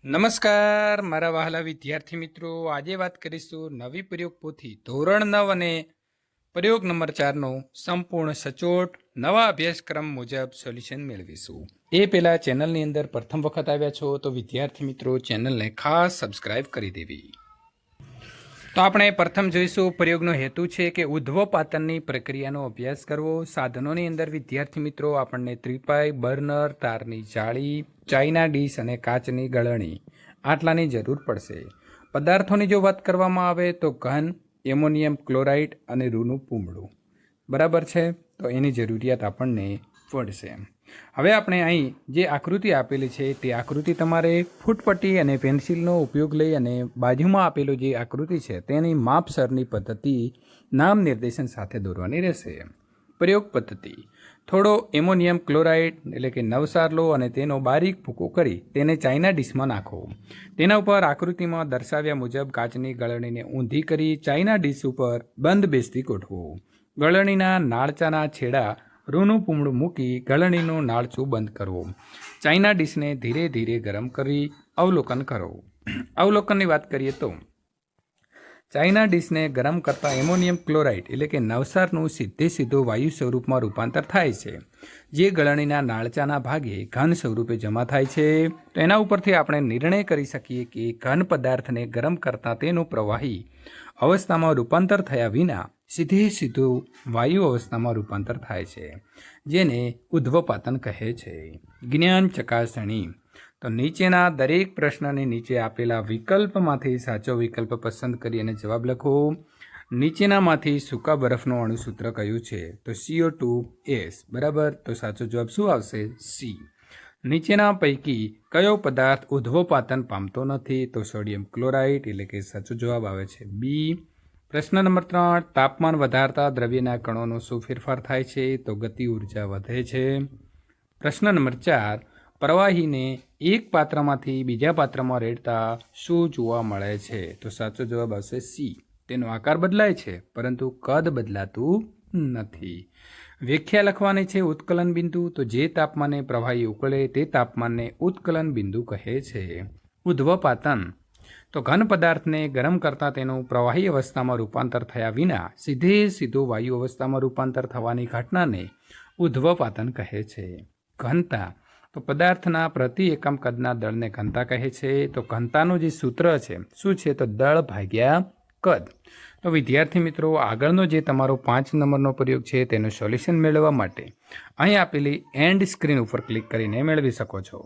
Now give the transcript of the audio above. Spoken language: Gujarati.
નમસ્કાર મારા વહાલા વિદ્યાર્થી મિત્રો, આજે વાત કરીશું નવી પ્રયોગ પોથી ધોરણ 9 અને પ્રયોગ નંબર 4નો સંપૂર્ણ સચોટ નવા અભ્યાસક્રમ મુજબ સોલ્યુશન મેળવીશું। એ પહેલાં ચેનલની અંદર પ્રથમ વખત આવ્યા છો તો વિદ્યાર્થી મિત્રો ચેનલને ખાસ સબસ્ક્રાઇબ કરી દેવી। તો આપણે પ્રથમ જોઈશું પ્રયોગનો હેતુ છે કે ઉધ્વપાતનની પ્રક્રિયાનો અભ્યાસ કરવો। સાધનોની અંદર વિદ્યાર્થી મિત્રો આપણને ત્રિપાઈ, બર્નર, તારની જાળી, ચાઇના ડીશ અને કાચની ગળણી આટલાની જરૂર પડશે। પદાર્થોની જો વાત કરવામાં આવે તો ઘન, એમોનિયમ ક્લોરાઇડ અને રૂનું પૂમડું બરાબર છે, તો એની જરૂરિયાત આપણને પડશે। હવે આપણે અહીં જે આકૃતિ આપેલી છે તે આકૃતિ તમારે ફૂટપટ્ટી અને પેન્સિલનો ઉપયોગ લઈ અને બાજુમાં આપેલું જે આકૃતિ છે તેની માપસરની પદ્ધતિ નામ નિર્દેશન સાથે દોરવાની રહેશે। પ્રયોગ પદ્ધતિ: થોડો એમોનિયમ ક્લોરાઇડ એટલે કે નવસાર લો અને તેનો બારીક ભૂકો કરી તેને ચાઇના ડીશમાં નાખો। તેના ઉપર આકૃતિમાં દર્શાવ્યા મુજબ કાચની ગળણીને ઊંધી કરી ચાઇના ડીશ ઉપર બંધ બેસતી ગોઠવો। ગળણીના નાળચાના છેડા રૂનું પૂમડું મૂકી ગળણીનું નાળચું બંધ કરવો। ચાઇના ડીશને ધીરે ધીરે ગરમ કરી અવલોકન કરો। અવલોકનની વાત કરીએ તો ચાઇના ડીશને ગરમ કરતા એમોનિયમ ક્લોરાઇડ એટલે કે નવસારનું સીધું વાયુ સ્વરૂપમાં રૂપાંતર થાય છે, જે ગળણીના નાળચાના ભાગે ઘન સ્વરૂપે જમા થાય છે। તો એના ઉપરથી આપણે નિર્ણય કરી શકીએ કે ઘન પદાર્થને ગરમ કરતાં તેનું પ્રવાહી અવસ્થામાં રૂપાંતર થયા વિના સીધું વાયુ અવસ્થામાં રૂપાંતર થાય છે, જેને ઉધ્વપાતન કહે છે। જ્ઞાન ચકાસણી: તો નીચેના દરેક પ્રશ્નની નીચે આપેલા વિકલ્પમાંથી સાચો વિકલ્પ પસંદ કરી અને જવાબ લખો। નીચેનામાંથી સૂકા બરફનું અણુસૂત્ર કયું છે? તો CO2S બરાબર, તો સાચો જવાબ શું આવશે? સી। નીચેના પૈકી કયો પદાર્થ ઉધ્વપાતન પામતો નથી? તો સોડિયમ ક્લોરાઇડ એટલે કે સાચો જવાબ આવે છે બી। પ્રશ્ન નંબર 3, તાપમાન વધારતા દ્રવ્યના કણોનો શું ફેરફાર થાય છે? તો ગતિ ઉર્જા વધે છે। પ્રશ્ન નંબર 4, પ્રવાહીને એક પાત્રમાંથી બીજા પાત્રમાં રેડતા શું જોવા મળે છે? તો સાચો જવાબ આવશે સી, તેનો આકાર બદલાય છે પરંતુ કદ બદલાતું નથી। વ્યાખ્યા લખવાની છે ઉત્કલન બિંદુ, તો જે તાપમાને પ્રવાહી ઉકળે તે તાપમાનને ઉત્કલન બિંદુ કહે છે। ઉધ્વપાતન: તો ઘન પદાર્થને ગરમ કરતાં તેનું પ્રવાહી અવસ્થામાં રૂપાંતર થયા વિના સીધું વાયુ અવસ્થામાં રૂપાંતર થવાની ઘટનાને ઉધ્વપાતન કહે છે। ઘનતા: તો પદાર્થના પ્રતિ એકમ કદના દળને ઘનતા કહે છે। તો ઘનતાનું જે સૂત્ર છે શું છે? તો દળ ભાગ્યા કદ। તો વિદ્યાર્થી મિત્રો, આગળનો જે તમારો 5 નંબરનો પ્રયોગ છે તેનું સોલ્યુશન મેળવવા માટે અહીં આપેલી એન્ડ સ્ક્રીન ઉપર ક્લિક કરીને મેળવી શકો છો।